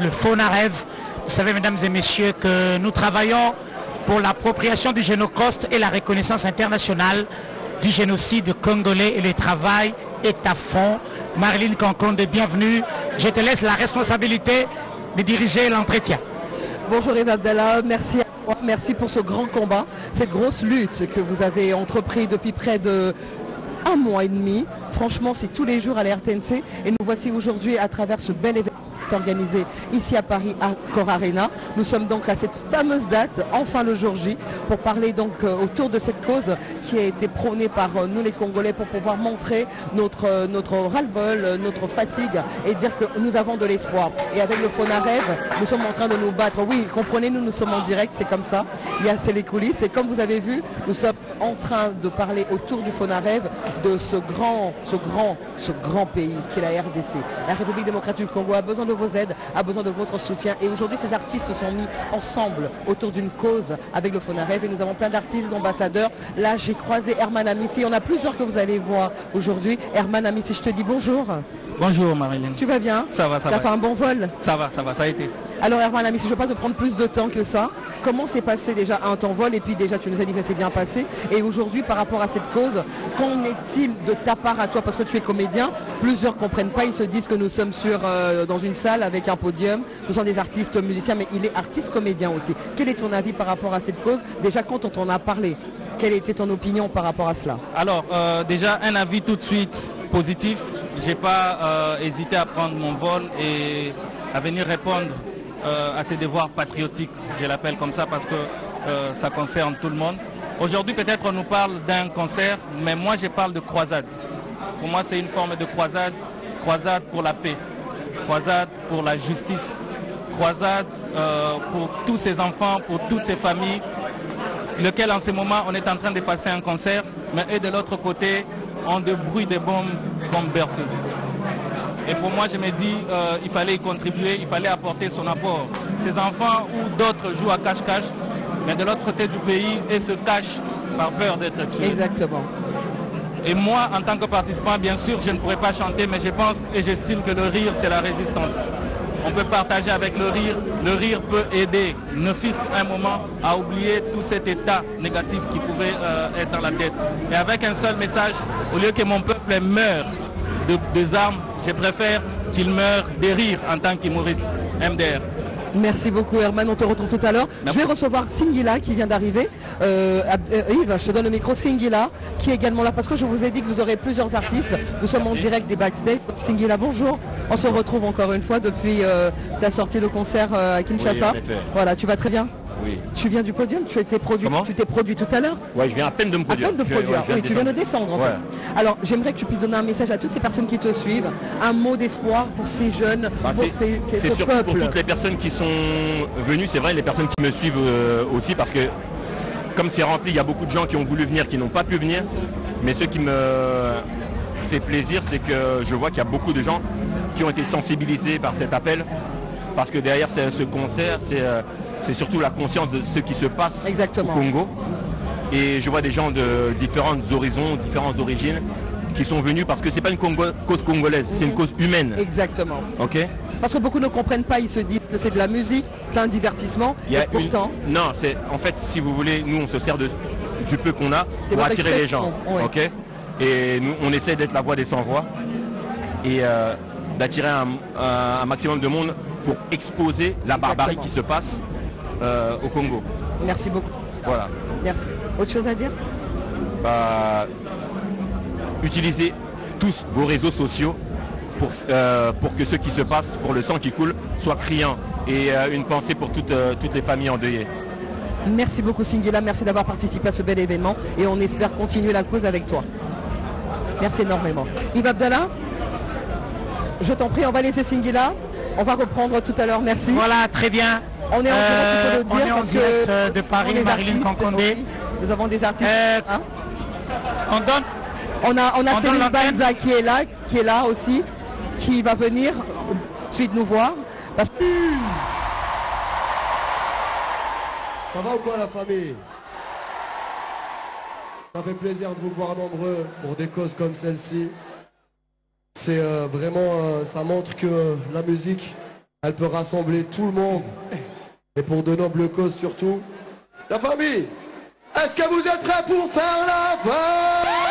le FONAREV. Vous savez, mesdames et messieurs, que nous travaillons pour l'appropriation du Génocrost et la reconnaissance internationale du génocide congolais, et le travail est à fond. Marilyn Kankonde, bienvenue. Je te laisse la responsabilité de diriger l'entretien. Bonjour Eva Abdallah, merci à toi, merci pour ce grand combat, cette grosse lutte que vous avez entrepris depuis près de 1 mois et demi. Franchement, c'est tous les jours à la RTNC et nous voici aujourd'hui à travers ce bel événement organisé ici à Paris à Cor Arena. Nous sommes donc à cette fameuse date, enfin le jour J, pour parler donc autour de cette cause qui a été prônée par nous les Congolais, pour pouvoir montrer notre ras-le-bol, notre fatigue, et dire que nous avons de l'espoir. Et avec le FONAREV, nous sommes en train de nous battre. Oui, comprenez-nous, nous sommes en direct, c'est comme ça. C'est les coulisses. Et comme vous avez vu, nous sommes en train de parler autour du FONAREV de ce grand pays qui est la RDC. La République démocratique du Congo a besoin de vos aides, a besoin de votre soutien. Et aujourd'hui, ces artistes se sont mis ensemble autour d'une cause avec le FONAREV. Et nous avons plein d'artistes, ambassadeurs. Là, j'ai croisé Herman Amissi. On a plusieurs que vous allez voir aujourd'hui. Herman Amissi, je te dis bonjour. Bonjour Marilyn. Tu vas bien? Ça va, ça va. Tu as fait un bon vol? Ça va, ça a été. Alors Herman Amissi, je ne veux pas te prendre plus de temps que ça. Comment s'est passé déjà ton vol? Et puis déjà, tu nous as dit que ça s'est bien passé. Et aujourd'hui, par rapport à cette cause, qu'en est-il de ta part à toi? Parce que tu es comédien. Plusieurs ne comprennent pas. Ils se disent que nous sommes dans une salle avec un podium. Nous sommes des artistes musiciens, mais il est artiste-comédien aussi. Quel est ton avis par rapport à cette cause? Déjà, quand on t'en a parlé, quelle était ton opinion par rapport à cela? Alors, déjà, un avis tout de suite positif. J'ai pas hésité à prendre mon vol et à venir répondre à ces devoirs patriotiques, je l'appelle comme ça parce que ça concerne tout le monde. Aujourd'hui, peut-être on nous parle d'un concert, mais moi je parle de croisade. Pour moi, c'est une forme de croisade, croisade pour la paix, croisade pour la justice, croisade pour tous ces enfants, pour toutes ces familles, lequel en ce moment on est en train de passer un concert, mais eux de l'autre côté ont de bruit de bombes comme berceuse. Et pour moi, je me dis, il fallait y contribuer, il fallait apporter son apport. Ces enfants ou d'autres jouent à cache-cache, mais de l'autre côté du pays, ils se cachent par peur d'être tués. Exactement. Et moi, en tant que participant, bien sûr, je ne pourrais pas chanter, mais je pense et j'estime que le rire, c'est la résistance. On peut partager avec le rire. Le rire peut aider, ne fût-ce qu'un moment, à oublier tout cet état négatif qui pouvait être dans la tête. Et avec un seul message, au lieu que mon peuple meure des armes, je préfère qu'il meure des rires en tant qu'humoriste. MDR. Merci beaucoup Herman, on te retrouve tout à l'heure. Je vais recevoir Singila qui vient d'arriver. Yves, je te donne le micro. Singila qui est également là parce que je vous ai dit que vous aurez plusieurs artistes. Nous sommes en direct des backstage. Singila, bonjour. On se retrouve encore une fois depuis ta sortie le concert à Kinshasa. Oui, voilà, tu vas très bien? Oui. Tu viens du podium, tu t'es produit. Comment? Tu t'es produit tout à l'heure? Ouais, je viens à peine de me produire. À peine de produire. Oui, tu viens de descendre en fait. Alors, j'aimerais que tu puisses donner un message à toutes ces personnes qui te suivent, un mot d'espoir pour ces jeunes, pour c'est ce surtout peuple. pour toutes les personnes qui sont venues, c'est vrai, les personnes qui me suivent aussi, parce que comme c'est rempli, il y a beaucoup de gens qui ont voulu venir, qui n'ont pas pu venir. Mais ce qui me fait plaisir, c'est que je vois qu'il y a beaucoup de gens qui ont été sensibilisés par cet appel, parce que derrière ce concert, c'est surtout la conscience de ce qui se passe Exactement. au Congo. Et je vois des gens de différents horizons, différentes origines qui sont venus parce que c'est pas une cause congolaise, c'est une cause humaine. Exactement. Ok. Parce que beaucoup ne comprennent pas, ils se disent que c'est de la musique, c'est un divertissement. Et pourtant... Non, c'est en fait, si vous voulez, nous on se sert du peu qu'on a pour attirer les gens. Ouais. Ok. Et nous on essaie d'être la voix des sans-voix et d'attirer un maximum de monde pour exposer la barbarie qui se passe au Congo. Merci beaucoup. Voilà. Merci. Autre chose à dire? Utilisez tous vos réseaux sociaux pour que ce qui se passe, pour le sang qui coule, soit criant. Et une pensée pour toutes les familles endeuillées. Merci beaucoup Singila, merci d'avoir participé à ce bel événement et on espère continuer la cause avec toi. Merci énormément. Yves Abdallah, je t'en prie, on va laisser Singila. On va reprendre tout à l'heure, merci. Voilà, très bien. On est en direct, on est en direct de Paris, Marilyn Kankonde. Oui, nous avons des artistes. On a Céline Banza qui est là aussi, qui va venir tout de suite nous voir. Parce que... Ça va ou quoi la famille? Ça fait plaisir de vous voir nombreux pour des causes comme celle-ci. C'est vraiment, ça montre que la musique Elle peut rassembler tout le monde. Et pour de nobles causes surtout. La famille, est-ce que vous êtes prêts pour faire la fête?